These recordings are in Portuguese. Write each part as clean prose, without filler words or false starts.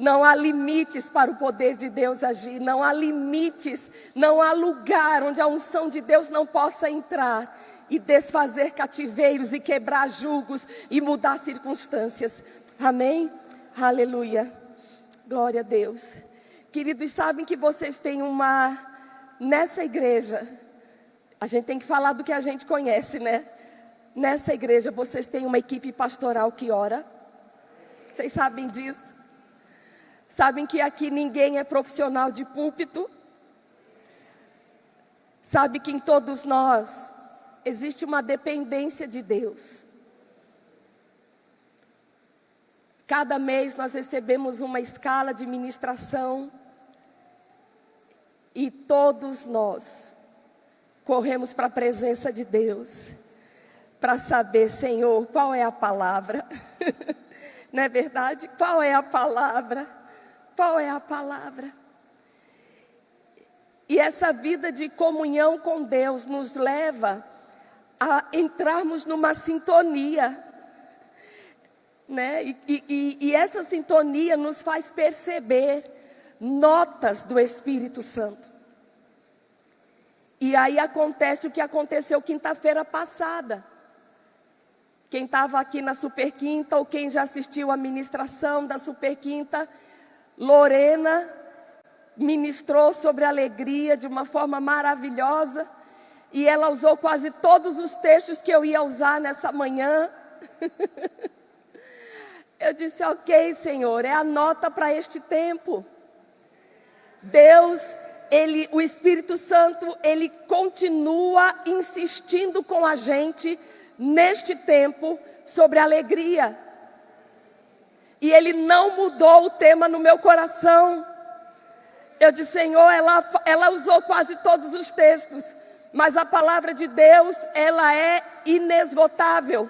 Não há limites para o poder de Deus agir, não há limites, não há lugar onde a unção de Deus não possa entrar e desfazer cativeiros e quebrar julgos e mudar circunstâncias. Amém? Aleluia. Glória a Deus. Queridos, sabem que vocês têm nessa igreja, a gente tem que falar do que a gente conhece, né? Nessa igreja vocês têm uma equipe pastoral que ora. Vocês sabem disso? Sabem que aqui ninguém é profissional de púlpito? Sabe que em todos nós existe uma dependência de Deus. Cada mês nós recebemos uma escala de ministração e todos nós corremos para a presença de Deus para saber, Senhor, qual é a palavra? Não é verdade? Qual é a palavra? Qual é a palavra? E essa vida de comunhão com Deus nos leva a entrarmos numa sintonia, né? E essa sintonia nos faz perceber notas do Espírito Santo. E aí acontece o que aconteceu quinta-feira passada. Quem estava aqui na Super Quinta, ou quem já assistiu a ministração da Super Quinta, Lorena ministrou sobre alegria de uma forma maravilhosa. E ela usou quase todos os textos que eu ia usar nessa manhã. Eu disse, ok, Senhor, é a nota para este tempo. Deus, o Espírito Santo, Ele continua insistindo com a gente neste tempo sobre alegria. E Ele não mudou o tema no meu coração. Eu disse, Senhor, ela usou quase todos os textos, mas a palavra de Deus, ela é inesgotável,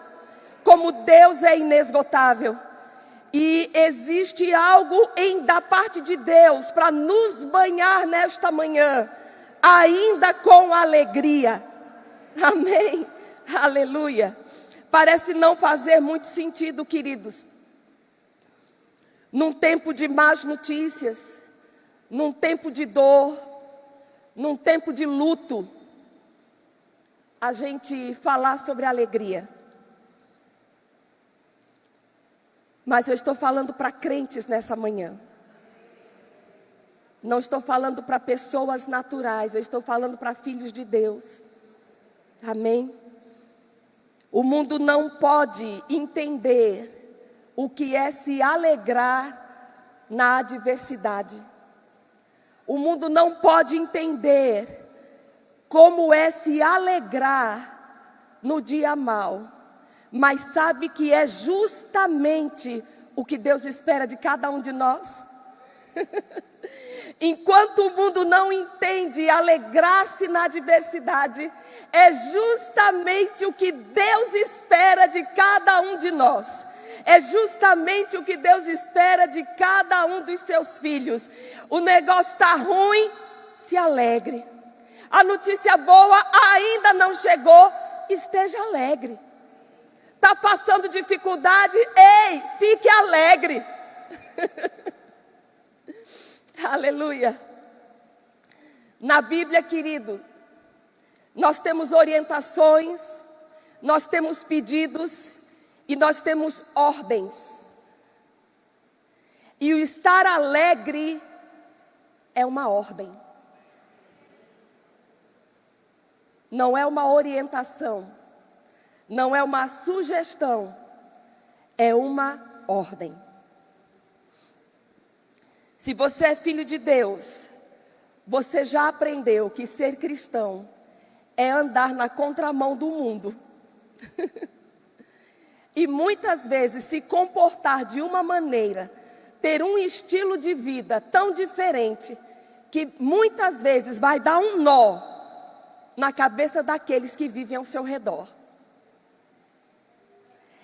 como Deus é inesgotável. E existe algo da parte de Deus para nos banhar nesta manhã, ainda com alegria. Amém? Aleluia. Parece não fazer muito sentido, queridos. Num tempo de más notícias, num tempo de dor, num tempo de luto, a gente falar sobre alegria. Mas eu estou falando para crentes nessa manhã. Não estou falando para pessoas naturais, eu estou falando para filhos de Deus. Amém? O mundo não pode entender o que é se alegrar na adversidade. O mundo não pode entender como é se alegrar no dia mau. Mas sabe que é justamente o que Deus espera de cada um de nós? Enquanto o mundo não entende alegrar-se na adversidade, é justamente o que Deus espera de cada um de nós. É justamente o que Deus espera de cada um dos seus filhos. O negócio está ruim, se alegre. A notícia boa ainda não chegou, esteja alegre. Está passando dificuldade, ei, fique alegre. Aleluia. Na Bíblia, queridos, nós temos orientações, nós temos pedidos e nós temos ordens. E o estar alegre é uma ordem. Não é uma orientação. Não é uma sugestão, é uma ordem. Se você é filho de Deus, você já aprendeu que ser cristão é andar na contramão do mundo. E muitas vezes se comportar de uma maneira, ter um estilo de vida tão diferente, que muitas vezes vai dar um nó na cabeça daqueles que vivem ao seu redor.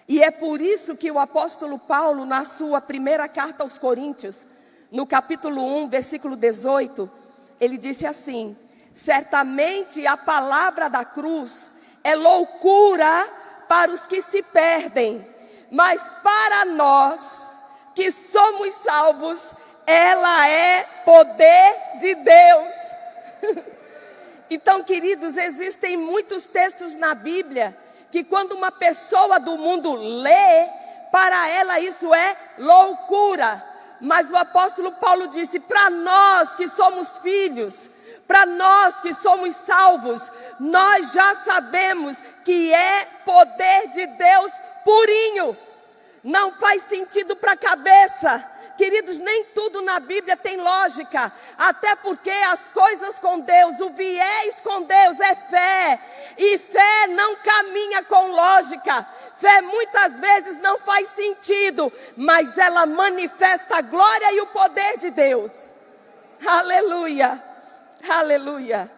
E é por isso que o apóstolo Paulo, na sua primeira carta aos Coríntios, no capítulo 1, versículo 18, ele disse assim: certamente a palavra da cruz é loucura para os que se perdem, mas para nós que somos salvos, ela é poder de Deus. Então, queridos, existem muitos textos na Bíblia que quando uma pessoa do mundo lê, para ela isso é loucura. Mas o apóstolo Paulo disse, para nós que somos filhos, para nós que somos salvos, nós já sabemos que é poder de Deus purinho. Não faz sentido para a cabeça. Queridos, nem tudo na Bíblia tem lógica, até porque as coisas com Deus, o viés com Deus é fé, e fé não caminha com lógica. Fé muitas vezes não faz sentido, mas ela manifesta a glória e o poder de Deus. Aleluia, aleluia,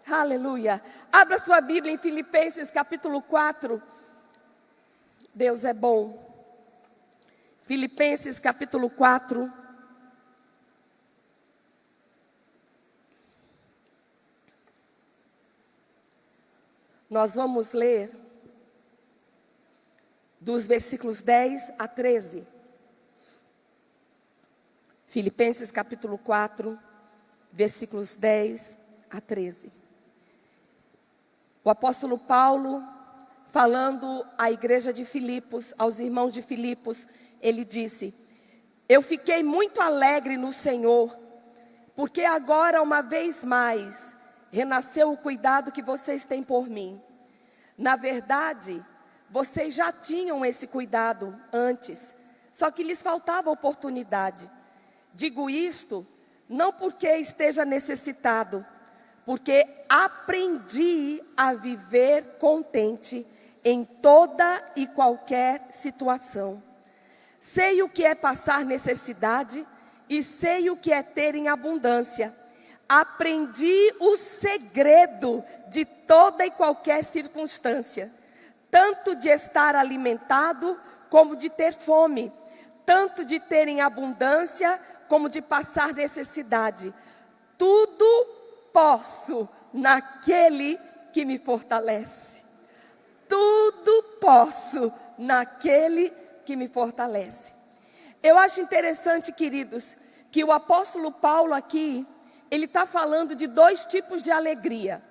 aleluia. Abra sua Bíblia em Filipenses capítulo 4. Deus é bom. Filipenses capítulo 4. Nós vamos ler dos versículos 10 a 13. Filipenses capítulo 4, versículos 10 a 13. O apóstolo Paulo, falando à igreja de Filipos, aos irmãos de Filipos, ele disse: eu fiquei muito alegre no Senhor, porque agora uma vez mais renasceu o cuidado que vocês têm por mim. Na verdade, vocês já tinham esse cuidado antes, só que lhes faltava oportunidade. Digo isto não porque esteja necessitado, porque aprendi a viver contente em toda e qualquer situação. Sei o que é passar necessidade e sei o que é ter em abundância. Aprendi o segredo de toda e qualquer circunstância, tanto de estar alimentado como de ter fome, tanto de ter em abundância como de passar necessidade. Tudo posso naquele que me fortalece. Tudo posso naquele que me fortalece. Eu acho interessante, queridos, que o apóstolo Paulo aqui, ele está falando de dois tipos de alegria.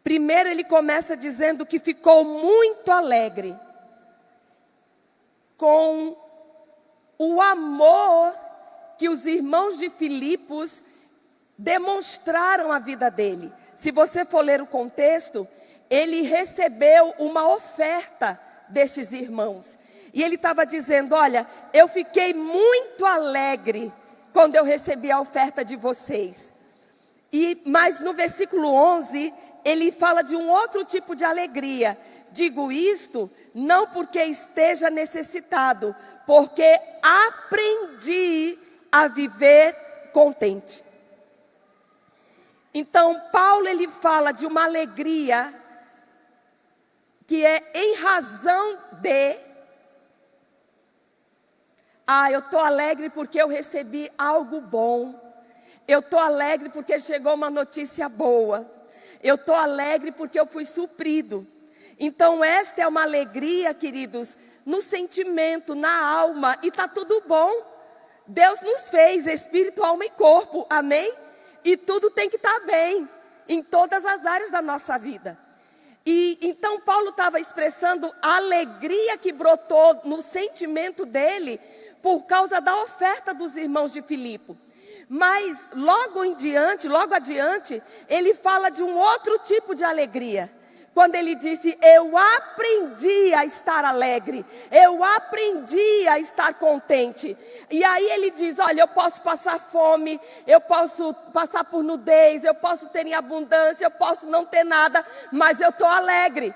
Primeiro ele começa dizendo que ficou muito alegre com o amor que os irmãos de Filipos demonstraram à vida dele. Se você for ler o contexto, ele recebeu uma oferta destes irmãos. E ele estava dizendo, olha, eu fiquei muito alegre quando eu recebi a oferta de vocês. Mas no versículo 11, ele fala de um outro tipo de alegria. Digo isto não porque esteja necessitado, porque aprendi a viver contente. Então, Paulo ele fala de uma alegria que é em razão de... eu estou alegre porque eu recebi algo bom. Eu estou alegre porque chegou uma notícia boa. Eu estou alegre porque eu fui suprido. Então esta é uma alegria, queridos, no sentimento, na alma, e está tudo bom. Deus nos fez espírito, alma e corpo, amém? E tudo tem que estar bem, em todas as áreas da nossa vida. E então Paulo estava expressando a alegria que brotou no sentimento dele, por causa da oferta dos irmãos de Filipe. Mas logo adiante, ele fala de um outro tipo de alegria. Quando ele disse, eu aprendi a estar alegre, eu aprendi a estar contente. E aí ele diz, olha, eu posso passar fome, eu posso passar por nudez, eu posso ter em abundância, eu posso não ter nada, mas eu estou alegre.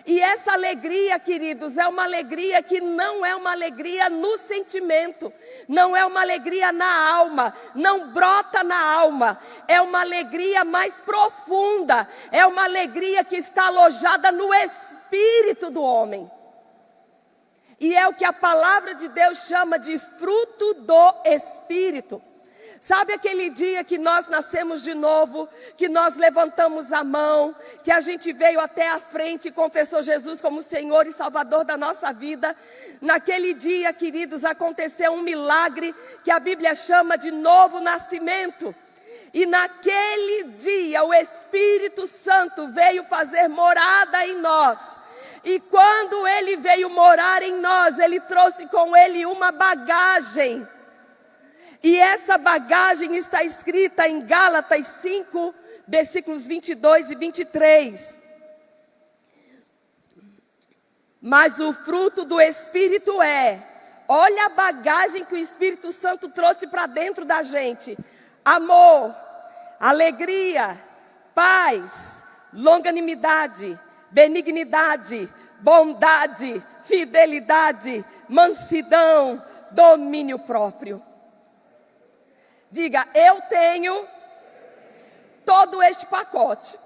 E essa alegria, queridos, é uma alegria que não é uma alegria no sentimento, não é uma alegria na alma, não brota na alma, é uma alegria mais profunda, é uma alegria que está alojada no espírito do homem. E é o que a palavra de Deus chama de fruto do Espírito. Sabe aquele dia que nós nascemos de novo, que nós levantamos a mão, que a gente veio até a frente e confessou Jesus como Senhor e Salvador da nossa vida? Naquele dia, queridos, aconteceu um milagre que a Bíblia chama de novo nascimento. E naquele dia o Espírito Santo veio fazer morada em nós. E quando Ele veio morar em nós, Ele trouxe com Ele uma bagagem. E essa bagagem está escrita em Gálatas 5, versículos 22 e 23. Mas o fruto do Espírito olha a bagagem que o Espírito Santo trouxe para dentro da gente: amor, alegria, paz, longanimidade, benignidade, bondade, fidelidade, mansidão, domínio próprio. Diga, eu tenho todo este pacote.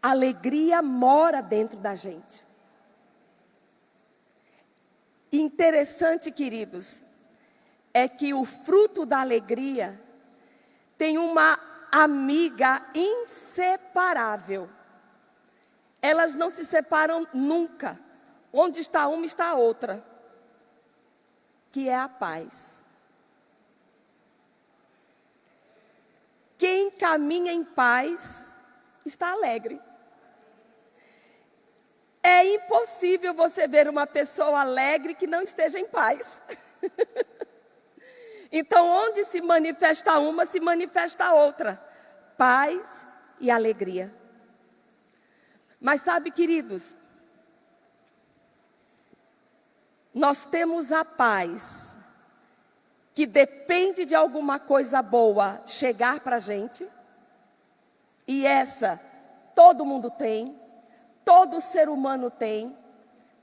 Alegria mora dentro da gente. Interessante, queridos, é que o fruto da alegria tem uma amiga inseparável. Elas não se separam nunca. Onde está uma, está a outra, que é a paz. Quem caminha em paz está alegre. É impossível você ver uma pessoa alegre que não esteja em paz. Então, onde se manifesta uma, se manifesta a outra. Paz e alegria. Mas sabe, queridos, nós temos a paz que depende de alguma coisa boa chegar para a gente. E essa todo mundo tem, todo ser humano tem.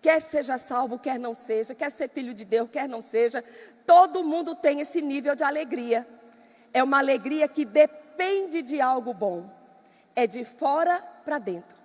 Quer seja salvo, quer não seja, quer ser filho de Deus, quer não seja. Todo mundo tem esse nível de alegria. É uma alegria que depende de algo bom. É de fora para dentro.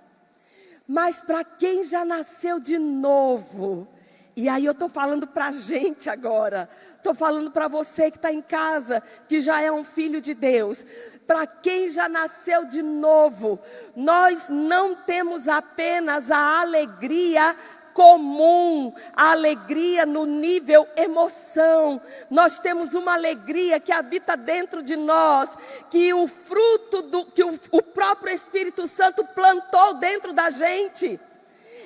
Mas para quem já nasceu de novo, e aí eu estou falando para a gente agora, estou falando para você que está em casa, que já é um filho de Deus. Para quem já nasceu de novo, nós não temos apenas a alegria comum, a alegria no nível emoção. Nós temos uma alegria que habita dentro de nós, que o fruto que o próprio Espírito Santo plantou dentro da gente.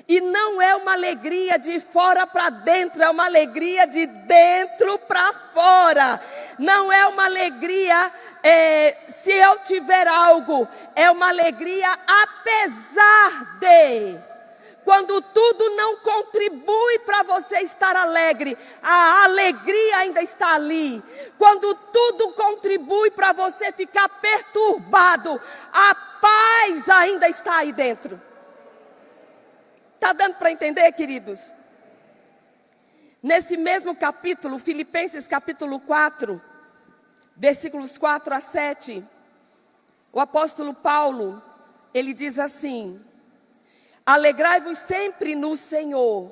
E não é uma alegria de fora para dentro, é uma alegria de dentro para fora. Não é uma alegria, se eu tiver algo, é uma alegria apesar de. Quando tudo não contribui para você estar alegre, a alegria ainda está ali. Quando tudo contribui para você ficar perturbado, a paz ainda está aí dentro. Está dando para entender, queridos? Nesse mesmo capítulo, Filipenses capítulo 4, versículos 4 a 7, o apóstolo Paulo, ele diz assim: alegrai-vos sempre no Senhor.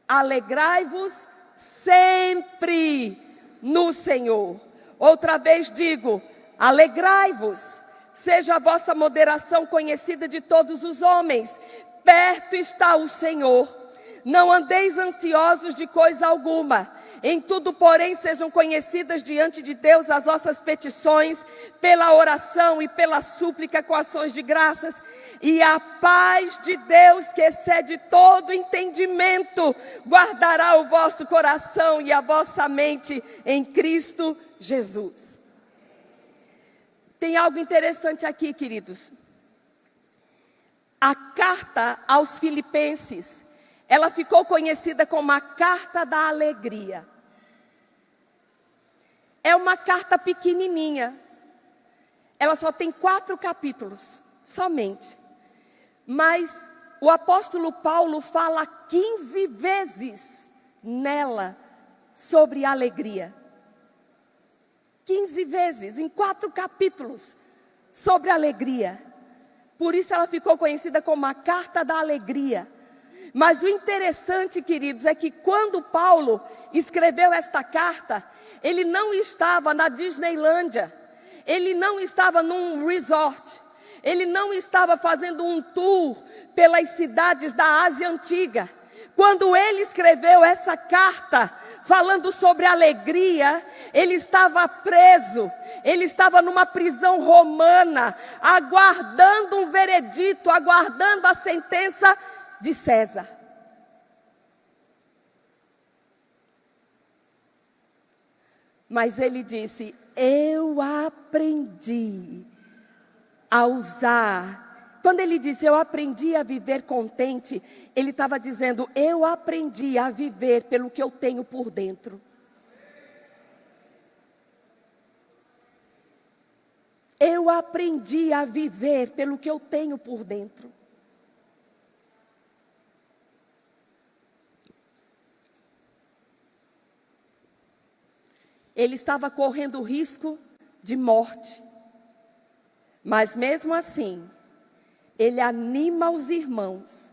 Alegrai-vos sempre no Senhor. Outra vez digo, alegrai-vos. Seja a vossa moderação conhecida de todos os homens. Perto está o Senhor. Não andeis ansiosos de coisa alguma. Em tudo, porém, sejam conhecidas diante de Deus as vossas petições, pela oração e pela súplica com ações de graças. E a paz de Deus, que excede todo entendimento, guardará o vosso coração e a vossa mente em Cristo Jesus. Tem algo interessante aqui, queridos. A carta aos Filipenses, ela ficou conhecida como a carta da alegria. É uma carta pequenininha. Ela só tem 4 capítulos, somente. Mas o apóstolo Paulo fala 15 vezes nela sobre alegria. 15 vezes, em 4 capítulos, sobre alegria. Por isso ela ficou conhecida como a carta da alegria. Mas o interessante, queridos, é que quando Paulo escreveu esta carta, ele não estava na Disneylândia, ele não estava num resort, ele não estava fazendo um tour pelas cidades da Ásia Antiga. Quando ele escreveu essa carta, falando sobre alegria, ele estava preso, ele estava numa prisão romana, aguardando um veredito, aguardando a sentença de César. Mas ele disse: eu aprendi a usar. Quando ele disse eu aprendi a viver contente, ele estava dizendo: eu aprendi a viver pelo que eu tenho por dentro. Eu aprendi a viver pelo que eu tenho por dentro. Ele estava correndo risco de morte. Mas mesmo assim, ele anima os irmãos.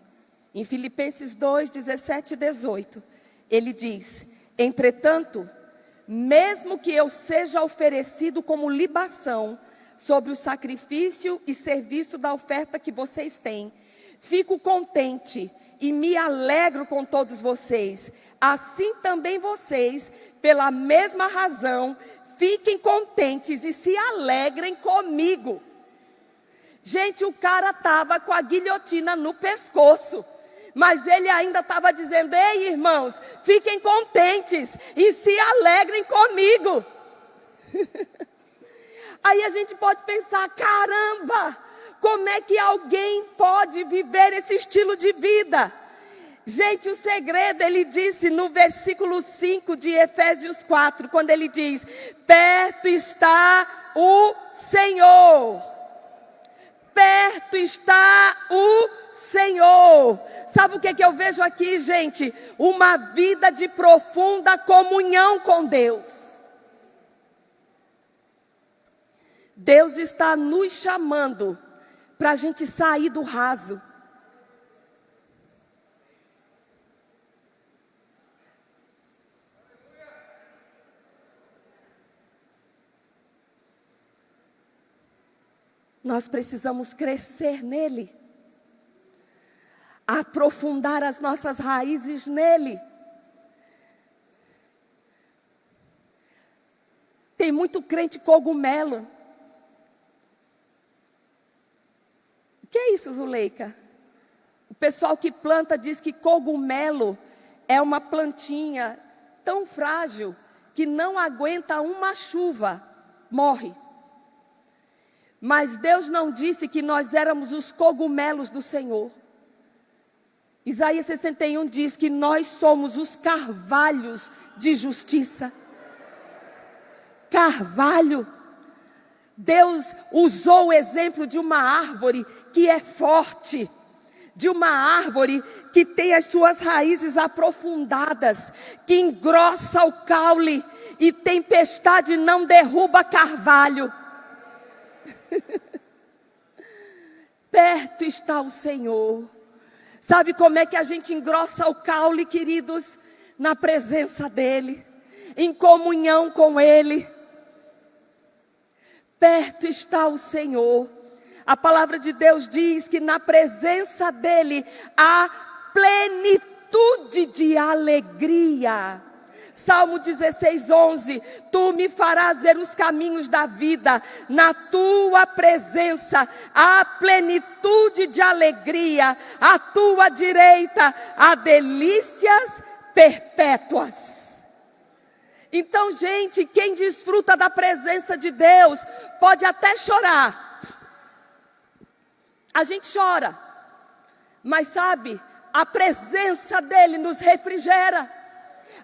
Em Filipenses 2, 17 e 18, ele diz: entretanto, mesmo que eu seja oferecido como libação sobre o sacrifício e serviço da oferta que vocês têm, fico contente e me alegro com todos vocês. Assim também vocês, pela mesma razão, fiquem contentes e se alegrem comigo. Gente, o cara estava com a guilhotina no pescoço, mas ele ainda estava dizendo: ei, irmãos, fiquem contentes e se alegrem comigo. Aí a gente pode pensar: caramba, como é que alguém pode viver esse estilo de vida? Gente, o segredo, ele disse no versículo 5 de Efésios 4, quando ele diz: perto está o Senhor. Perto está o Senhor. Sabe o que eu vejo aqui, gente? Uma vida de profunda comunhão com Deus. Deus está nos chamando para a gente sair do raso. Nós precisamos crescer nele, aprofundar as nossas raízes nele. Tem muito crente cogumelo. O que é isso, Zuleika? O pessoal que planta diz que cogumelo é uma plantinha tão frágil que não aguenta uma chuva, morre. Mas Deus não disse que nós éramos os cogumelos do Senhor. Isaías 61 diz que nós somos os carvalhos de justiça. Carvalho. Deus usou o exemplo de uma árvore que é forte, de uma árvore que tem as suas raízes aprofundadas, que engrossa o caule e tempestade não derruba carvalho. Perto está o Senhor. Sabe como é que a gente engrossa o caule, queridos? Na presença dEle, em comunhão com Ele. Perto está o Senhor. A palavra de Deus diz que na presença dEle há plenitude de alegria. Salmo 16, 11, tu me farás ver os caminhos da vida, na tua presença há plenitude de alegria, à tua direita há delícias perpétuas. Então, gente, quem desfruta da presença de Deus pode até chorar. A gente chora, mas sabe, a presença dEle nos refrigera.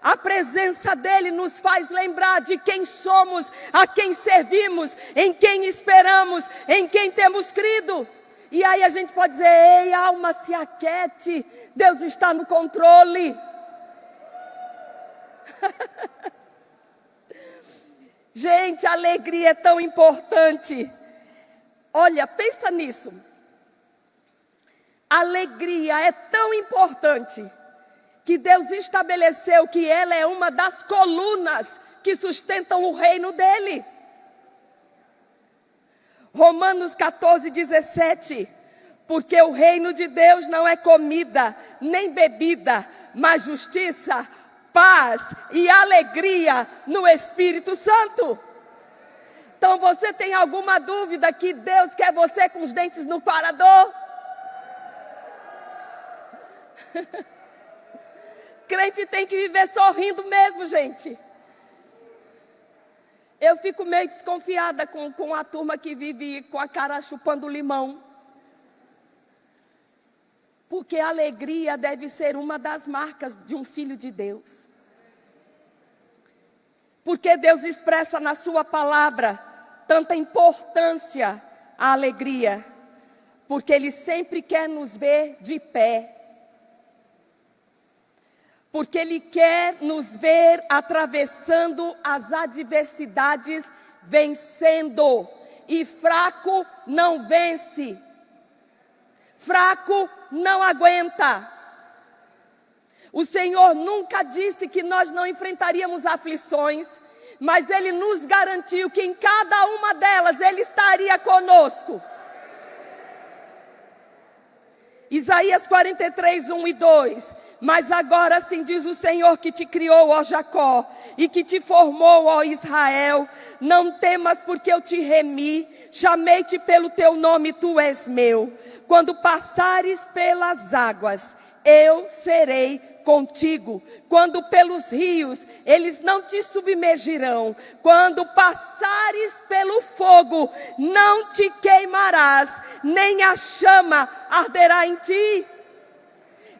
A presença dEle nos faz lembrar de quem somos, a quem servimos, em quem esperamos, em quem temos crido. E aí a gente pode dizer: ei, alma, se aquete, Deus está no controle. Gente, a alegria é tão importante. Olha, pensa nisso. Alegria é tão importante que Deus estabeleceu que ela é uma das colunas que sustentam o reino dele. Romanos 14:17. Porque o reino de Deus não é comida, nem bebida, mas justiça, paz e alegria no Espírito Santo. Então você tem alguma dúvida que Deus quer você com os dentes no parador? Crente tem que viver sorrindo mesmo, gente. Eu fico meio desconfiada com a turma que vive com a cara chupando limão. Porque a alegria deve ser uma das marcas de um filho de Deus. Porque Deus expressa na sua palavra tanta importância à alegria. Porque Ele sempre quer nos ver de pé. Porque Ele quer nos ver atravessando as adversidades, vencendo. E fraco não vence. Fraco não aguenta. O Senhor nunca disse que nós não enfrentaríamos aflições, mas Ele nos garantiu que em cada uma delas Ele estaria conosco. Isaías 43:1 e 2. Mas agora assim diz o Senhor que te criou, ó Jacó, e que te formou, ó Israel. Não temas, porque eu te remi, chamei-te pelo teu nome, tu és meu. Quando passares pelas águas, eu serei contigo. Quando pelos rios, eles não te submergirão. Quando passares pelo fogo, não te queimarás, nem a chama arderá em ti.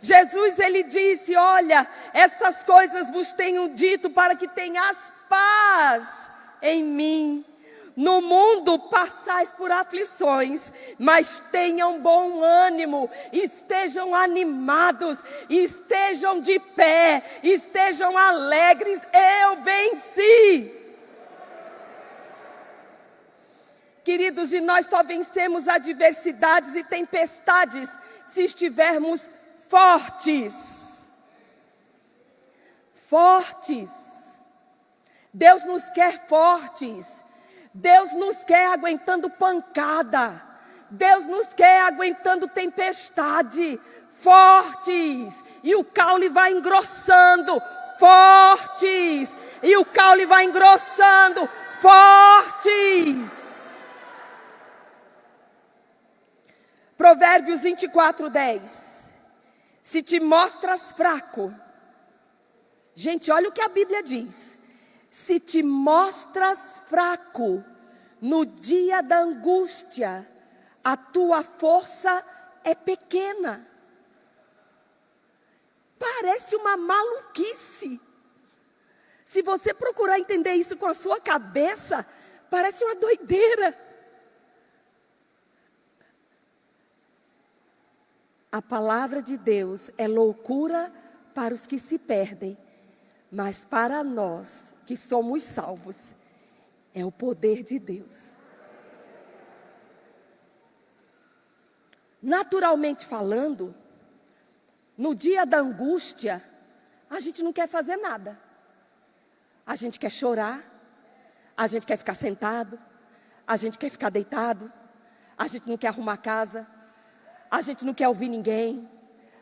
Jesus, Ele disse, olha, estas coisas vos tenho dito para que tenhas paz em mim. No mundo passais por aflições, mas tenham bom ânimo, estejam animados, estejam de pé, estejam alegres, eu venci. Queridos, e nós só vencemos adversidades e tempestades se estivermos fortes. Fortes. Deus nos quer fortes. Deus nos quer aguentando pancada. Deus nos quer aguentando tempestade. Fortes. E o caule vai engrossando. Fortes. E o caule vai engrossando. Fortes. Provérbios 24:10. Se te mostras fraco. Gente, olha o que a Bíblia diz. Se te mostras fraco no dia da angústia, a tua força é pequena. Parece uma maluquice. Se você procurar entender isso com a sua cabeça, parece uma doideira. A palavra de Deus é loucura para os que se perdem, mas para nós que somos salvos, é o poder de Deus. Naturalmente falando, no dia da angústia, a gente não quer fazer nada. A gente quer chorar, a gente quer ficar sentado, a gente quer ficar deitado, a gente não quer arrumar casa, a gente não quer ouvir ninguém,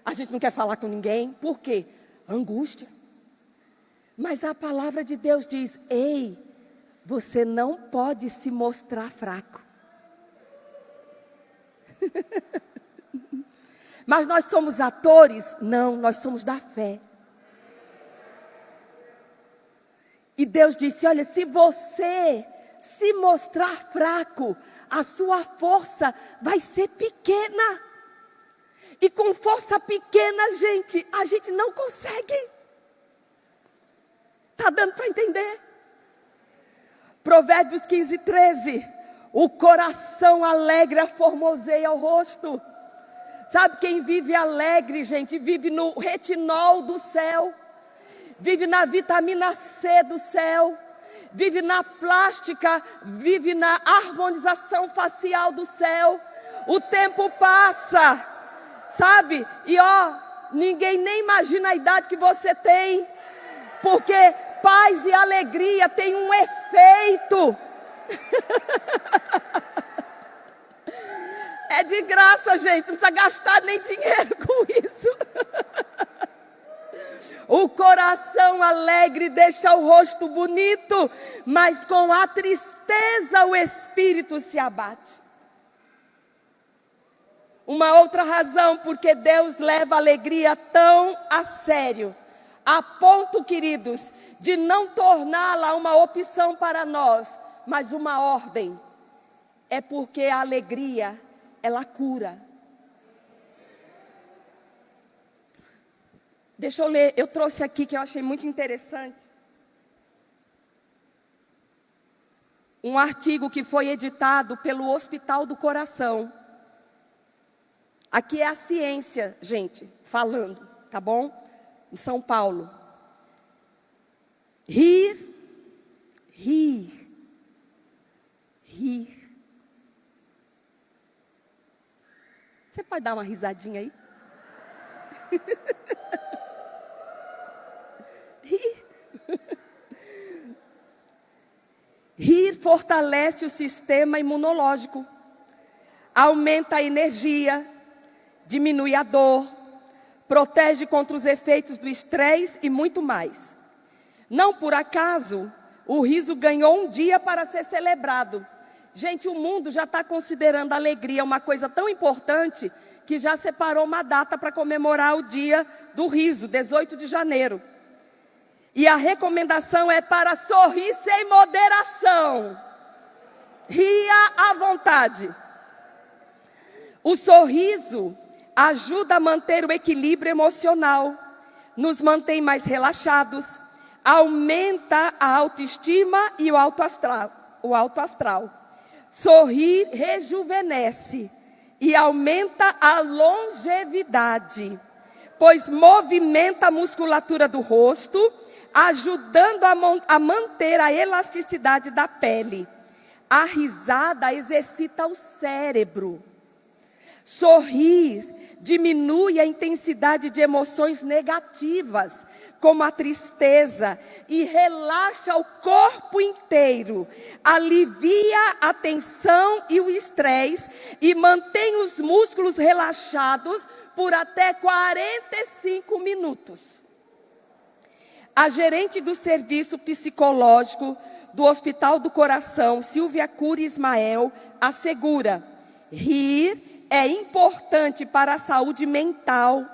a gente não quer falar com ninguém. Por quê? Angústia. Mas a palavra de Deus diz, ei, você não pode se mostrar fraco. Mas nós somos atores? Não, nós somos da fé. E Deus disse, olha, se você se mostrar fraco, a sua força vai ser pequena. E com força pequena, gente, a gente não consegue. Está dando para entender? Provérbios 15:13. O coração alegre formoseia o rosto. Sabe quem vive alegre, gente? Vive no retinol do céu. Vive na vitamina C do céu. Vive na plástica. Vive na harmonização facial do céu. O tempo passa. sabe? E ninguém nem imagina a idade que você tem, porque paz e alegria tem um efeito. É de graça, gente, não precisa gastar nem dinheiro com isso. O coração alegre deixa o rosto bonito, mas com a tristeza o espírito se abate. Uma outra razão porque Deus leva a alegria tão a sério, a ponto, queridos, de não torná-la uma opção para nós, mas uma ordem, é porque a alegria, ela cura. Deixa eu ler, eu trouxe aqui que eu achei muito interessante. Um artigo que foi editado pelo Hospital do Coração. Aqui é a ciência, gente, falando, tá bom? Em São Paulo. Rir. Você pode dar uma risadinha aí? Rir fortalece o sistema imunológico, aumenta a energia, diminui a dor, protege contra os efeitos do estresse e muito mais. Não por acaso, o riso ganhou um dia para ser celebrado. Gente, o mundo já está considerando a alegria uma coisa tão importante que já separou uma data para comemorar o dia do riso, 18 de janeiro. E a recomendação é para sorrir sem moderação. Ria à vontade. O sorriso ajuda a manter o equilíbrio emocional, nos mantém mais relaxados, aumenta a autoestima e o alto astral. Sorrir rejuvenesce e aumenta a longevidade, pois movimenta a musculatura do rosto, ajudando a manter a elasticidade da pele. A risada exercita o cérebro. Sorrir diminui a intensidade de emoções negativas, como a tristeza, e relaxa o corpo inteiro, alivia a tensão e o estresse e mantém os músculos relaxados por até 45 minutos. A gerente do serviço psicológico do Hospital do Coração, Silvia Cury Ismael, assegura: rir é importante para a saúde mental,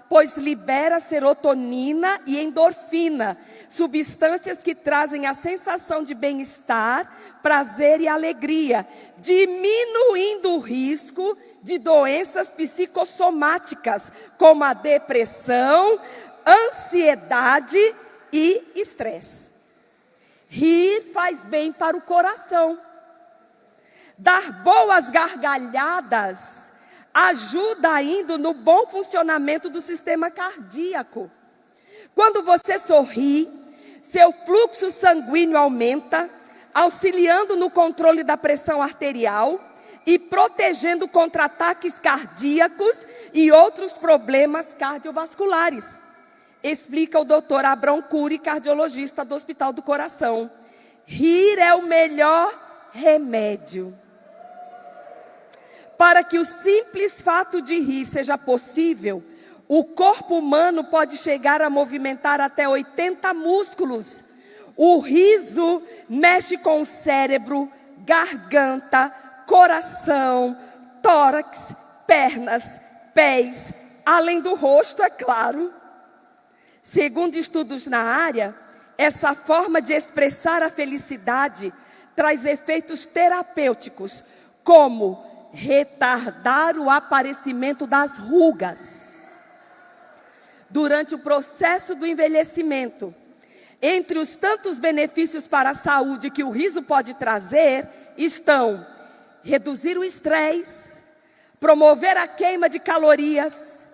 pois libera serotonina e endorfina, substâncias que trazem a sensação de bem-estar, prazer e alegria, diminuindo o risco de doenças psicossomáticas, como a depressão, ansiedade e estresse. Rir faz bem para o coração. Dar boas gargalhadas ajuda ainda no bom funcionamento do sistema cardíaco. Quando você sorri, seu fluxo sanguíneo aumenta, auxiliando no controle da pressão arterial e protegendo contra ataques cardíacos e outros problemas cardiovasculares. Explica o Dr. Abrão Cury, cardiologista do Hospital do Coração. Rir é o melhor remédio. Para que o simples fato de rir seja possível, o corpo humano pode chegar a movimentar até 80 músculos. O riso mexe com o cérebro, garganta, coração, tórax, pernas, pés, além do rosto, é claro. Segundo estudos na área, essa forma de expressar a felicidade traz efeitos terapêuticos, como retardar o aparecimento das rugas durante o processo do envelhecimento. Entre os tantos benefícios para a saúde que o riso pode trazer, estão reduzir o estresse, promover a queima de calorias,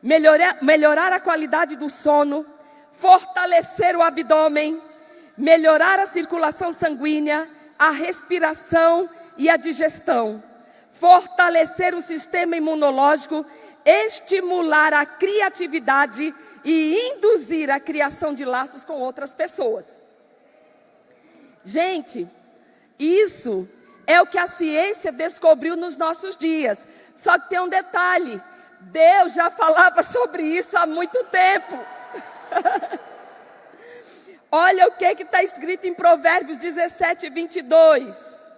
melhorar a qualidade do sono, fortalecer o abdômen, melhorar a circulação sanguínea, a respiração e a digestão, fortalecer o sistema imunológico, estimular a criatividade e induzir a criação de laços com outras pessoas. Gente, isso é o que a ciência descobriu nos nossos dias. Só que tem um detalhe: Deus já falava sobre isso há muito tempo. Olha o que está escrito em Provérbios 17, 22.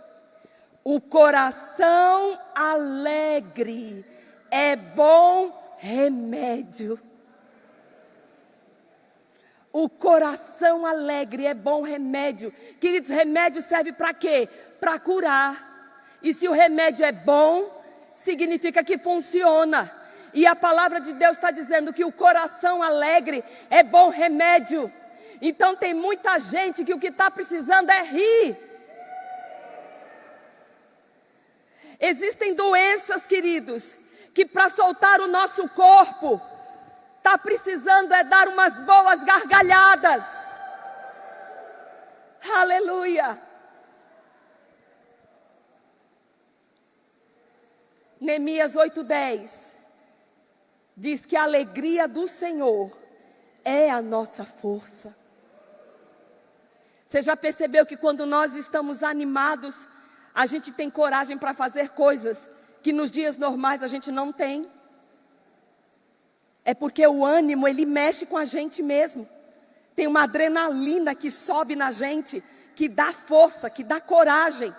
O coração alegre é bom remédio. O coração alegre é bom remédio. Queridos, remédio serve para quê? Para curar. E se o remédio é bom, significa que funciona. E a palavra de Deus está dizendo que o coração alegre é bom remédio. Então tem muita gente que o que está precisando é rir. Existem doenças, queridos, que para soltar o nosso corpo, está precisando é dar umas boas gargalhadas. Aleluia. Neemias 8:10 diz que a alegria do Senhor é a nossa força. Você já percebeu que quando nós estamos animados, a gente tem coragem para fazer coisas que nos dias normais a gente não tem? É porque o ânimo, ele mexe com a gente mesmo. Tem uma adrenalina que sobe na gente, que dá força, que dá coragem,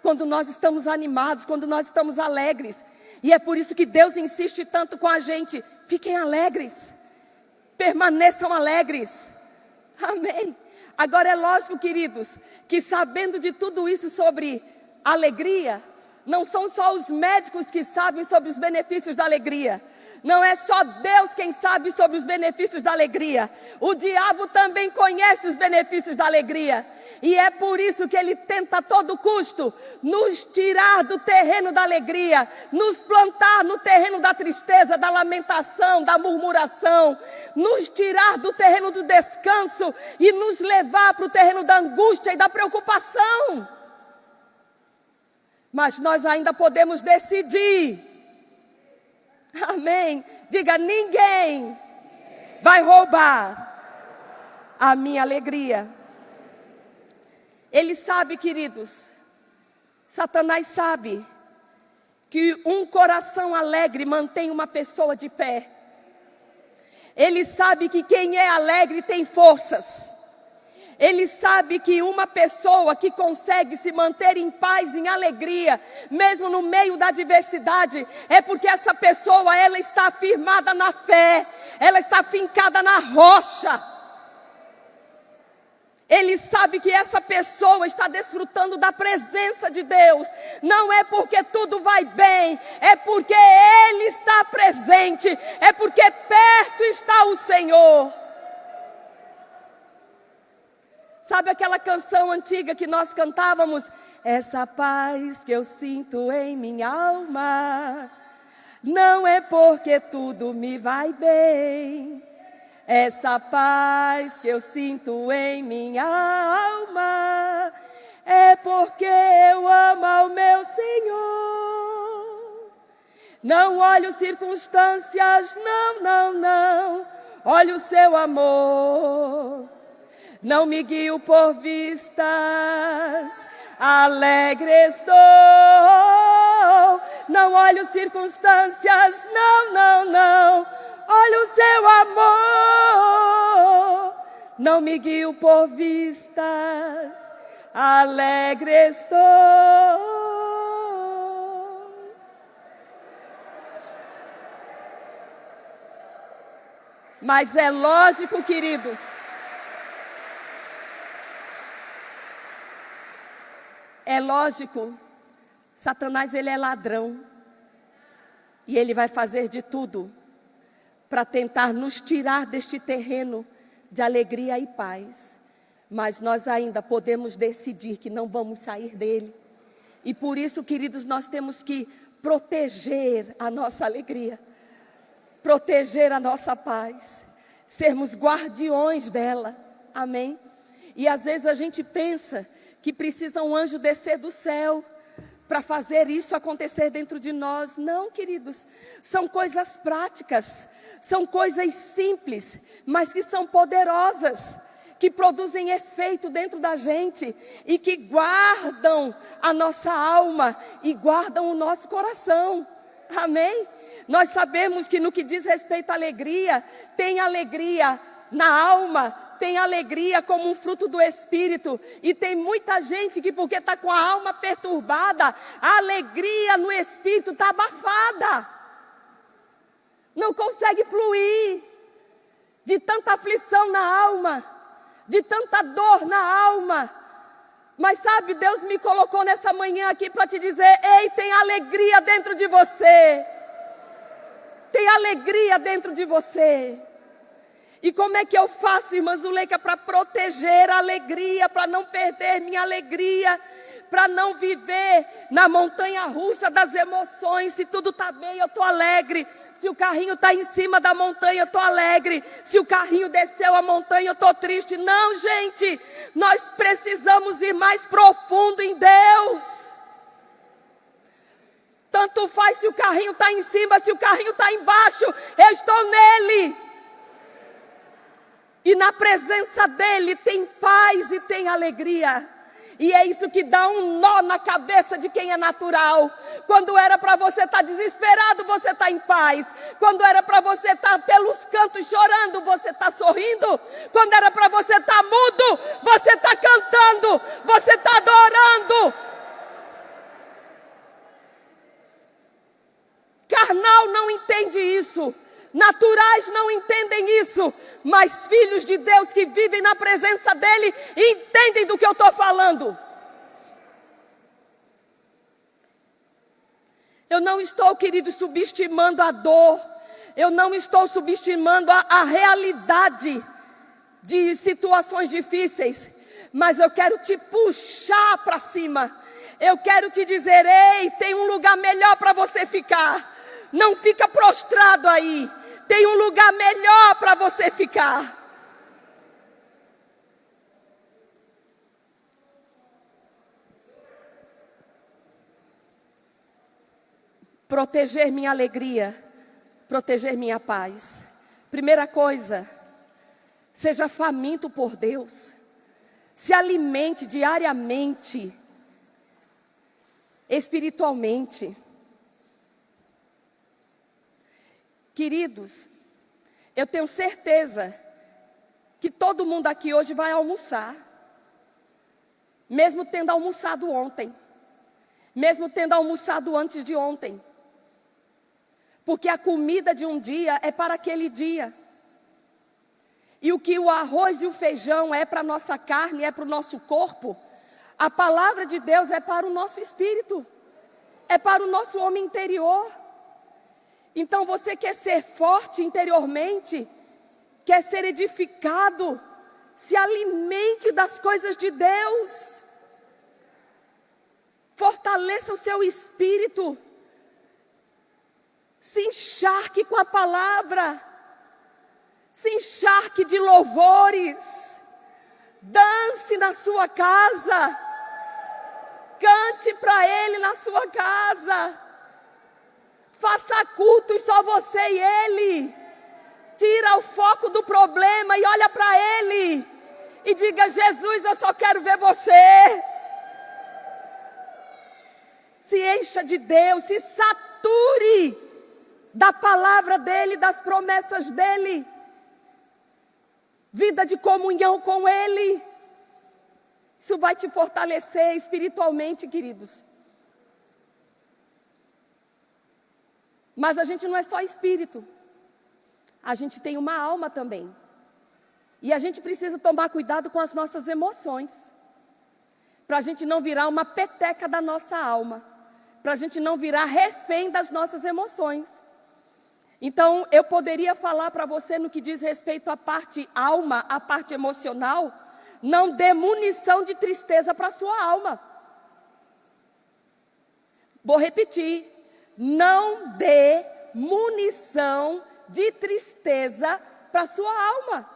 quando nós estamos animados, quando nós estamos alegres. E é por isso que Deus insiste tanto com a gente: fiquem alegres, permaneçam alegres. Amém. Agora é lógico, queridos, que sabendo de tudo isso sobre alegria, não são só os médicos que sabem sobre os benefícios da alegria. Não é só Deus quem sabe sobre os benefícios da alegria. O diabo também conhece os benefícios da alegria. E é por isso que ele tenta a todo custo nos tirar do terreno da alegria, nos plantar no terreno da tristeza, da lamentação, da murmuração, nos tirar do terreno do descanso e nos levar para o terreno da angústia e da preocupação. Mas nós ainda podemos decidir. Amém. Diga: ninguém vai roubar a minha alegria. Ele sabe, queridos, Satanás sabe que um coração alegre mantém uma pessoa de pé. Ele sabe que quem é alegre tem forças. Ele sabe que uma pessoa que consegue se manter em paz, em alegria, mesmo no meio da adversidade, é porque essa pessoa, ela está firmada na fé, ela está fincada na rocha. Ele sabe que essa pessoa está desfrutando da presença de Deus. Não é porque tudo vai bem, é porque Ele está presente, é porque perto está o Senhor. Sabe aquela canção antiga que nós cantávamos? Essa paz que eu sinto em minha alma, não é porque tudo me vai bem. Essa paz que eu sinto em minha alma, é porque eu amo ao meu Senhor. Não olho circunstâncias, não. Olho o seu amor. Não me guio por vistas, alegre estou. Não olho circunstâncias, não. Olho o seu amor. Não me guio por vistas, alegre estou. Mas é lógico, queridos, Satanás, ele é ladrão. E ele vai fazer de tudo para tentar nos tirar deste terreno de alegria e paz. Mas nós ainda podemos decidir que não vamos sair dele. E por isso, queridos, nós temos que proteger a nossa alegria, proteger a nossa paz, sermos guardiões dela. Amém? E às vezes a gente pensa que precisa um anjo descer do céu para fazer isso acontecer dentro de nós. Não, queridos, são coisas práticas, são coisas simples, mas que são poderosas, que produzem efeito dentro da gente e que guardam a nossa alma e guardam o nosso coração. Amém? Nós sabemos que no que diz respeito à alegria, tem alegria na alma, tem alegria como um fruto do Espírito. E tem muita gente que, porque está com a alma perturbada, a alegria no Espírito está abafada. Não consegue fluir, de tanta aflição na alma, de tanta dor na alma. Mas sabe, Deus me colocou nessa manhã aqui para te dizer: ei, tem alegria dentro de você. Tem alegria dentro de você. E como é que eu faço, irmã Zuleika, para proteger a alegria, para não perder minha alegria, para não viver na montanha russa das emoções? Se tudo está bem, eu estou alegre. Se o carrinho está em cima da montanha, eu estou alegre. Se o carrinho desceu a montanha, eu estou triste. Não, gente, nós precisamos ir mais profundo em Deus. Tanto faz se o carrinho está em cima, se o carrinho está embaixo, eu estou nele. E na presença dele tem paz e tem alegria. E é isso que dá um nó na cabeça de quem é natural. Quando era para você estar desesperado, você está em paz. Quando era para você estar pelos cantos chorando, você está sorrindo. Quando era para você estar mudo, você está cantando, você está adorando. Carnal não entende isso. Naturais não entendem isso. Mas filhos de Deus que vivem na presença dele entendem do que eu estou falando. Eu não estou, querido, subestimando a dor. Eu não estou subestimando a realidade de situações difíceis. Mas eu quero te puxar para cima. Eu quero te dizer: ei, tem um lugar melhor para você ficar. Não fica prostrado aí. Tem um lugar melhor para você ficar. Proteger minha alegria, proteger minha paz. Primeira coisa, seja faminto por Deus. Se alimente diariamente, espiritualmente. Queridos, eu tenho certeza que todo mundo aqui hoje vai almoçar, mesmo tendo almoçado ontem, mesmo tendo almoçado antes de ontem, porque a comida de um dia é para aquele dia, e o que o arroz e o feijão é para a nossa carne, é para o nosso corpo, a palavra de Deus é para o nosso espírito, é para o nosso homem interior. Então você quer ser forte interiormente, quer ser edificado, se alimente das coisas de Deus. Fortaleça o seu espírito. Se encharque com a palavra. Se encharque de louvores. Dance na sua casa. Cante para Ele na sua casa. Faça cultos só você e Ele. Tira o foco do problema e olha para Ele. E diga: Jesus, eu só quero ver você. Se encha de Deus, se sature da palavra dEle, das promessas dEle. Vida de comunhão com Ele. Isso vai te fortalecer espiritualmente, queridos. Mas a gente não é só espírito, a gente tem uma alma também. E a gente precisa tomar cuidado com as nossas emoções, para a gente não virar uma peteca da nossa alma, para a gente não virar refém das nossas emoções. Então, eu poderia falar para você no que diz respeito à parte alma, à parte emocional: não dê munição de tristeza para a sua alma. Vou repetir. Não dê munição de tristeza para a sua alma.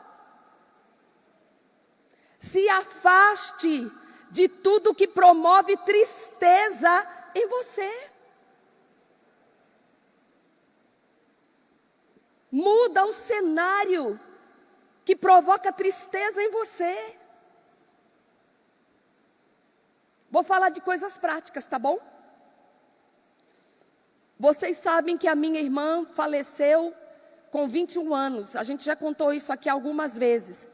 Se afaste de tudo que promove tristeza em você. Muda o cenário que provoca tristeza em você. Vou falar de coisas práticas, tá bom? Vocês sabem que a minha irmã faleceu com 21 anos. A gente já contou isso aqui algumas vezes.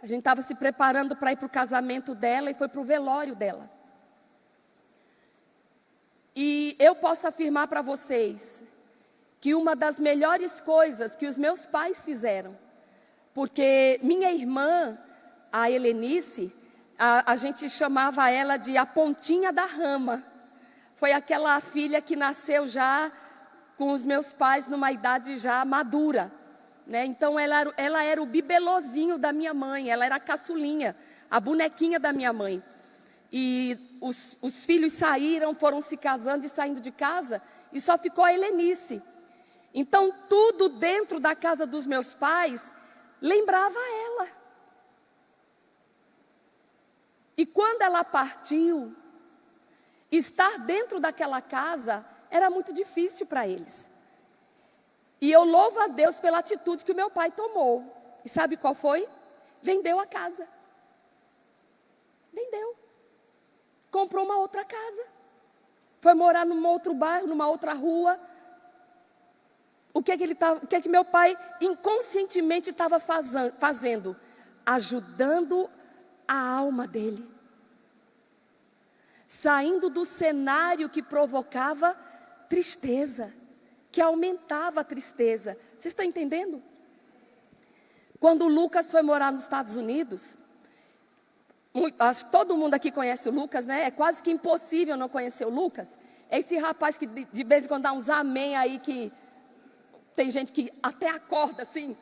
A gente estava se preparando para ir para o casamento dela e foi para o velório dela. E eu posso afirmar para vocês que uma das melhores coisas que os meus pais fizeram, porque minha irmã, a Helenice, a gente chamava ela de a pontinha da rama. Foi aquela filha que nasceu já com os meus pais numa idade já madura, né? Então ela era o bibelozinho da minha mãe, ela era a caçulinha, a bonequinha da minha mãe. E os filhos saíram, foram se casando e saindo de casa, e só ficou a Helenice. Então tudo dentro da casa dos meus pais lembrava ela. E quando ela partiu, estar dentro daquela casa era muito difícil para eles. E eu louvo a Deus pela atitude que o meu pai tomou. E sabe qual foi? Vendeu a casa. Vendeu. Comprou uma outra casa. Foi morar num outro bairro, numa outra rua. O que meu pai inconscientemente estava fazendo? Ajudando a alma dele. Saindo do cenário que provocava tristeza, que aumentava a tristeza. Vocês estão entendendo? Quando o Lucas foi morar nos Estados Unidos, acho que todo mundo aqui conhece o Lucas, né? É quase que impossível não conhecer o Lucas. É esse rapaz que de vez em quando dá uns amém aí, que tem gente que até acorda assim,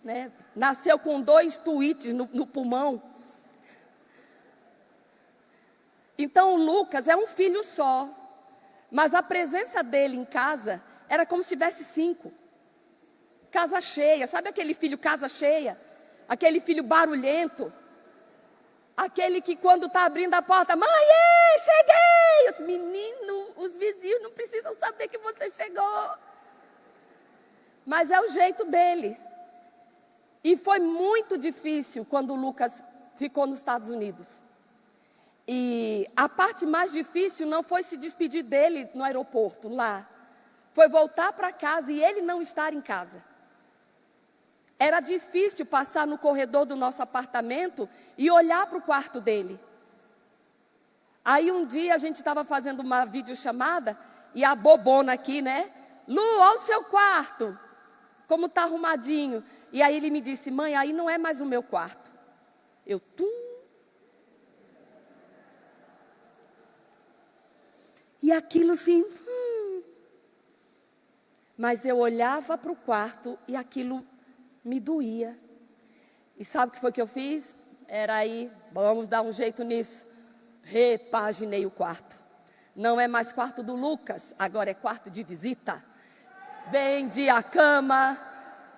né? Nasceu com 2 tweets no pulmão. Então o Lucas é um filho só, mas a presença dele em casa era como se tivesse 5. Casa cheia, sabe aquele filho casa cheia? Aquele filho barulhento? Aquele que quando está abrindo a porta, mãe, cheguei! Eu disse, menino, os vizinhos não precisam saber que você chegou. Mas é o jeito dele. E foi muito difícil quando o Lucas ficou nos Estados Unidos. E a parte mais difícil não foi se despedir dele no aeroporto, lá. Foi voltar para casa e ele não estar em casa. Era difícil passar no corredor do nosso apartamento e olhar para o quarto dele. Aí um dia a gente estava fazendo uma videochamada e a bobona aqui, né? Lu, olha o seu quarto, como está arrumadinho. E aí ele me disse, mãe, aí não é mais o meu quarto. Eu, E aquilo assim, Mas eu olhava para o quarto e aquilo me doía. E sabe o que foi que eu fiz? Era aí, vamos dar um jeito nisso. Repaginei o quarto. Não é mais quarto do Lucas, agora é quarto de visita. Vendi a cama,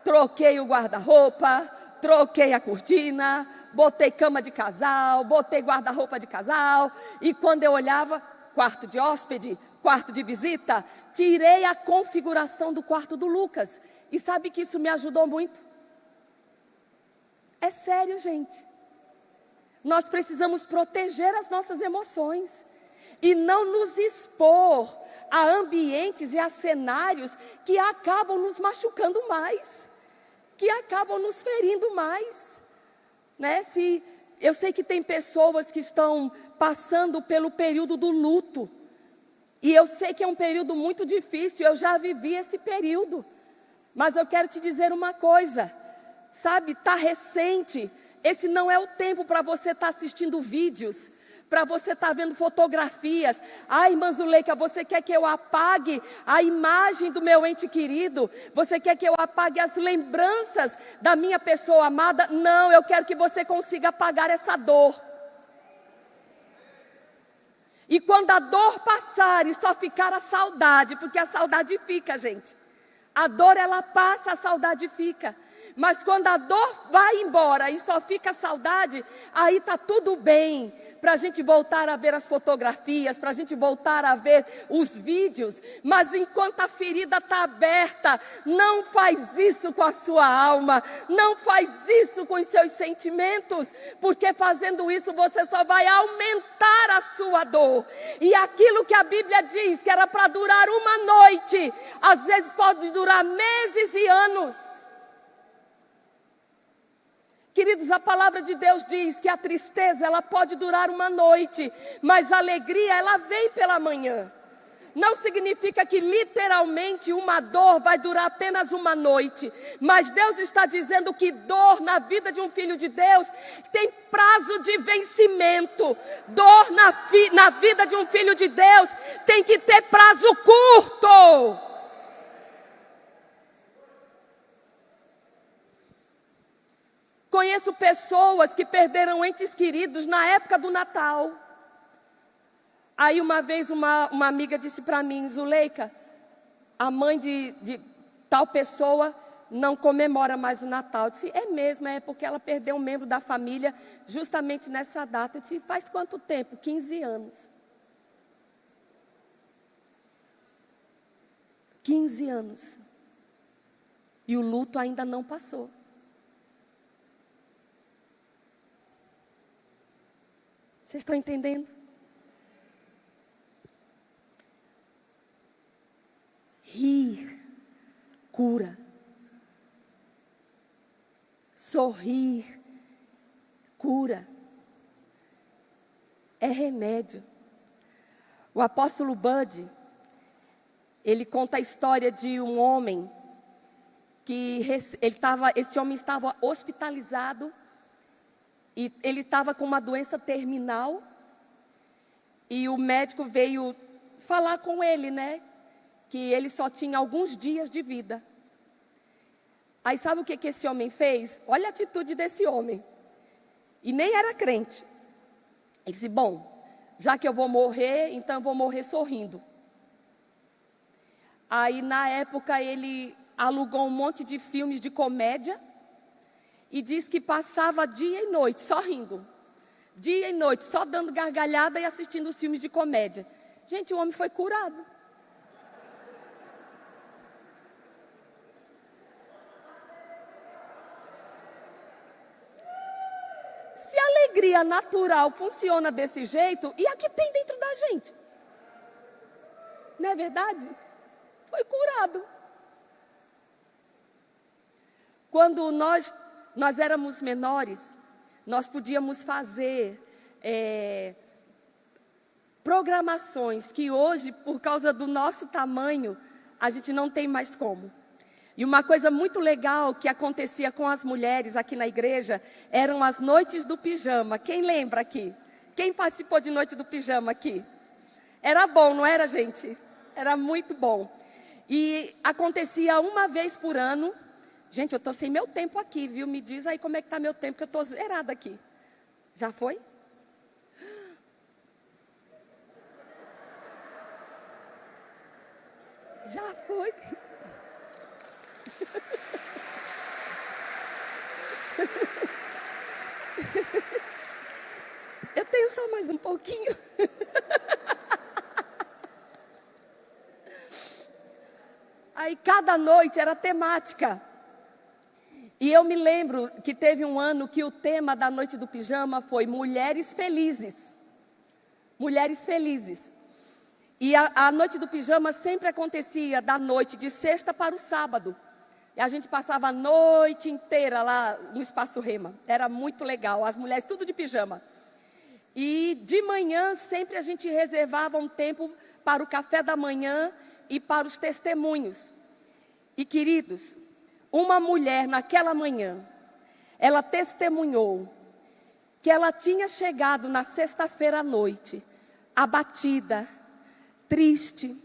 troquei o guarda-roupa, troquei a cortina, botei cama de casal, botei guarda-roupa de casal. E quando eu olhava, quarto de hóspede, quarto de visita, tirei a configuração do quarto do Lucas. E sabe que isso me ajudou muito? É sério, gente. Nós precisamos proteger as nossas emoções e não nos expor a ambientes e a cenários que acabam nos machucando mais, que acabam nos ferindo mais, né? Eu sei que tem pessoas que estão passando pelo período do luto, e eu sei que é um período muito difícil, eu já vivi esse período, mas eu quero te dizer uma coisa, sabe, está recente, esse não é o tempo para você estar assistindo vídeos, para você estar vendo fotografias. Ai, irmã Zuleika, você quer que eu apague a imagem do meu ente querido? Você quer que eu apague as lembranças da minha pessoa amada? Não, eu quero que você consiga apagar essa dor. E quando a dor passar e só ficar a saudade, porque a saudade fica, gente. A dor ela passa, a saudade fica. Mas quando a dor vai embora e só fica a saudade, aí está tudo bem. para a gente voltar a ver as fotografias, para a gente voltar a ver os vídeos, mas enquanto a ferida está aberta, não faz isso com a sua alma, não faz isso com os seus sentimentos, porque fazendo isso você só vai aumentar a sua dor. E aquilo que a Bíblia diz que era para durar uma noite, às vezes pode durar meses e anos. Queridos, a palavra de Deus diz que a tristeza, ela pode durar uma noite, mas a alegria, ela vem pela manhã. Não significa que literalmente uma dor vai durar apenas uma noite, mas Deus está dizendo que dor na vida de um filho de Deus tem prazo de vencimento. Dor na vida de um filho de Deus tem que ter prazo curto. Conheço pessoas que perderam entes queridos na época do Natal. Aí uma vez uma amiga disse para mim: Zuleika, a mãe de tal pessoa não comemora mais o Natal. Eu disse: é mesmo, é porque ela perdeu um membro da família justamente nessa data. Eu disse: faz quanto tempo? 15 anos. 15 anos. E o luto ainda não passou. Vocês estão entendendo? Rir cura. Sorrir cura. É remédio. O apóstolo Bud, ele conta a história de um homem que esse homem estava hospitalizado. E ele estava com uma doença terminal, e o médico veio falar com ele, né? Que ele só tinha alguns dias de vida. Aí sabe o que esse homem fez? Olha a atitude desse homem. E nem era crente. Ele disse: bom, já que eu vou morrer, então eu vou morrer sorrindo. Aí na época ele alugou um monte de filmes de comédia, e diz que passava dia e noite só rindo. Dia e noite só dando gargalhada e assistindo os filmes de comédia. Gente, o homem foi curado. Se a alegria natural funciona desse jeito, e a que tem dentro da gente? Não é verdade? Foi curado. Quando nós éramos menores, nós podíamos fazer programações que hoje, por causa do nosso tamanho, a gente não tem mais como. E uma coisa muito legal que acontecia com as mulheres aqui na igreja eram as noites do pijama. Quem lembra aqui? Quem participou de noite do pijama aqui? Era bom, não era, gente? Era muito bom. E acontecia uma vez por ano. Gente, eu estou sem meu tempo aqui, viu? Me diz aí como é que está meu tempo, que eu estou zerada aqui. Já foi? Já foi? Eu tenho só mais um pouquinho. Aí cada noite era temática. E eu me lembro que teve um ano que o tema da noite do pijama foi Mulheres Felizes. Mulheres Felizes. E a noite do pijama sempre acontecia da noite de sexta para o sábado. E a gente passava a noite inteira lá no Espaço Rema. Era muito legal, as mulheres tudo de pijama. E de manhã sempre a gente reservava um tempo para o café da manhã e para os testemunhos. E queridos, uma mulher naquela manhã, ela testemunhou que ela tinha chegado na sexta-feira à noite, abatida, triste,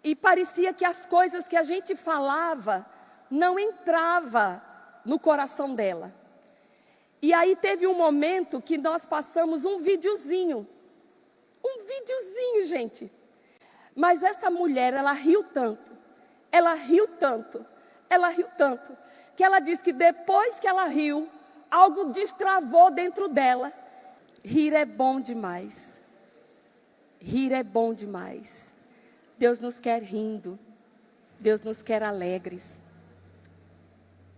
e parecia que as coisas que a gente falava não entrava no coração dela. E aí teve um momento que nós passamos um videozinho, gente. Mas essa mulher, ela riu tanto, que ela disse que depois que ela riu, algo destravou dentro dela. Rir é bom demais. Rir é bom demais. Deus nos quer rindo. Deus nos quer alegres.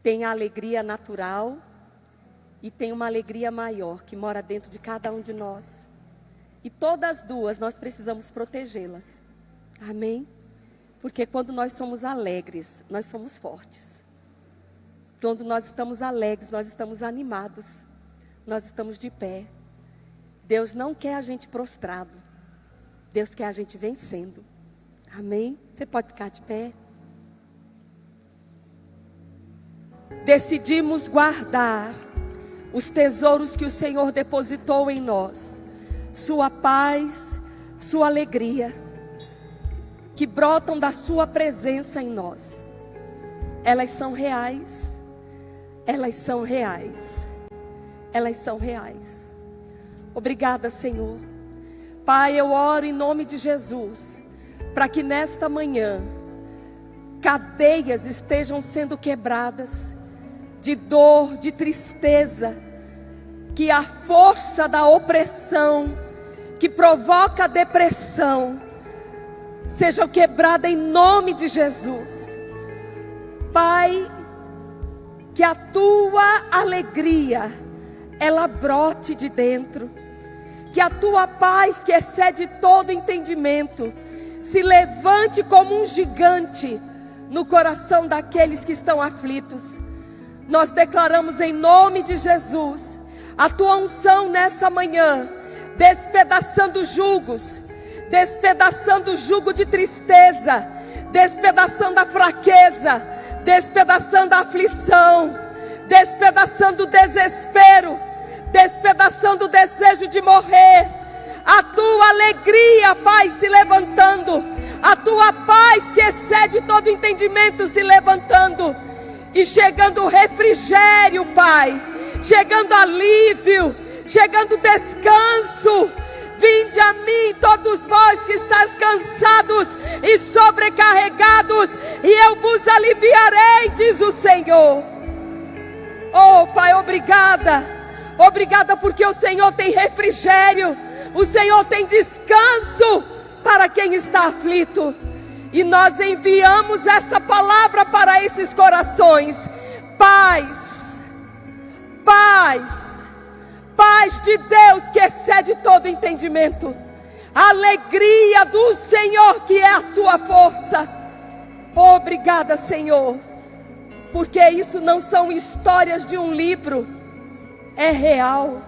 Tem a alegria natural e tem uma alegria maior que mora dentro de cada um de nós. E todas as duas nós precisamos protegê-las. Amém? Porque quando nós somos alegres, nós somos fortes. Quando nós estamos alegres, nós estamos animados. Nós estamos de pé. Deus não quer a gente prostrado. Deus quer a gente vencendo. Amém? Você pode ficar de pé. Decidimos guardar os tesouros que o Senhor depositou em nós. Sua paz, sua alegria, que brotam da sua presença em nós. Elas são reais. Elas são reais. Elas são reais. Obrigada, Senhor. Pai, eu oro em nome de Jesus, para que nesta manhã, cadeias estejam sendo quebradas, de dor, de tristeza, que a força da opressão, que provoca a depressão, seja quebrada em nome de Jesus. Pai, que a tua alegria, ela brote de dentro. Que a tua paz, que excede todo entendimento, se levante como um gigante no coração daqueles que estão aflitos. Nós declaramos em nome de Jesus a tua unção nessa manhã, despedaçando julgos, despedaçando o jugo de tristeza, despedaçando a fraqueza, despedaçando a aflição, despedaçando o desespero, despedaçando o desejo de morrer. A tua alegria, Pai, se levantando, a tua paz que excede todo entendimento se levantando, e chegando refrigério, Pai, chegando alívio, chegando descanso. Vinde a mim todos vós que estáis cansados e sobrecarregados, e eu vos aliviarei, diz o Senhor. Oh Pai, obrigada. Obrigada porque o Senhor tem refrigério, o Senhor tem descanso para quem está aflito. E nós enviamos essa palavra para esses corações. Paz, paz, paz de Deus que excede todo entendimento. Alegria do Senhor que é a sua força. Obrigada, Senhor, porque isso não são histórias de um livro. É real,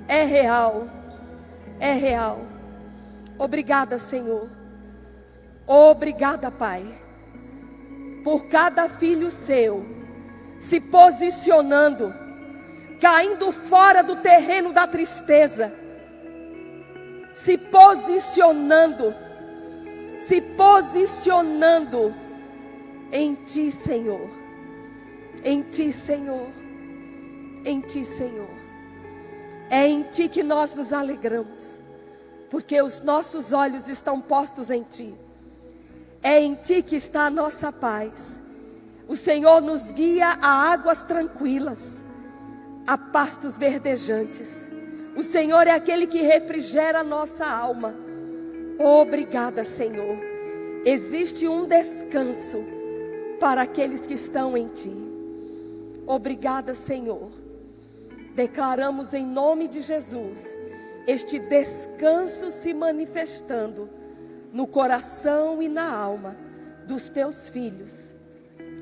é real, é real. Obrigada, Senhor. Obrigada, Pai, por cada filho seu se posicionando, caindo fora do terreno da tristeza, se posicionando em Ti, Senhor, em Ti, Senhor. Em Ti, Senhor. É em Ti que nós nos alegramos, porque os nossos olhos estão postos em Ti. É em Ti que está a nossa paz. O Senhor nos guia a águas tranquilas, a pastos verdejantes. O Senhor é aquele que refrigera a nossa alma. Obrigada, Senhor. Existe um descanso para aqueles que estão em Ti. Obrigada, Senhor. Declaramos em nome de Jesus este descanso se manifestando no coração e na alma dos Teus filhos,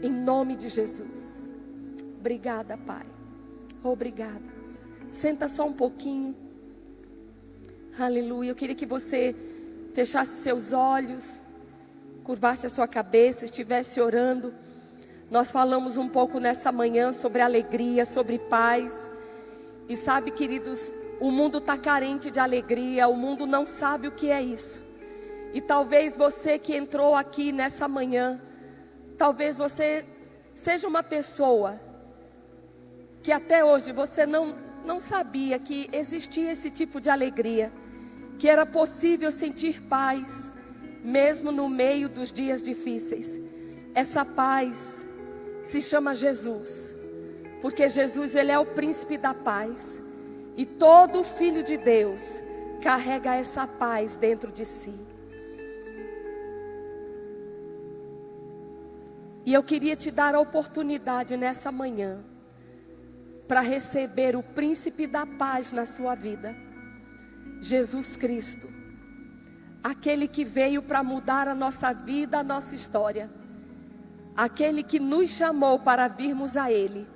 em nome de Jesus. Obrigada, Pai. Obrigada. Senta só um pouquinho. Aleluia. Eu queria que você fechasse seus olhos, curvasse a sua cabeça, estivesse orando. Nós falamos um pouco nessa manhã sobre alegria, sobre paz. E sabe, queridos, o mundo está carente de alegria, o mundo não sabe o que é isso. E talvez você que entrou aqui nessa manhã, talvez você seja uma pessoa que até hoje você não sabia que existia esse tipo de alegria, que era possível sentir paz, mesmo no meio dos dias difíceis. Essa paz se chama Jesus. Porque Jesus, Ele é o príncipe da paz. E todo filho de Deus carrega essa paz dentro de si. E eu queria te dar a oportunidade nessa manhã para receber o príncipe da paz na sua vida, Jesus Cristo, aquele que veio para mudar a nossa vida, a nossa história, aquele que nos chamou para virmos a Ele,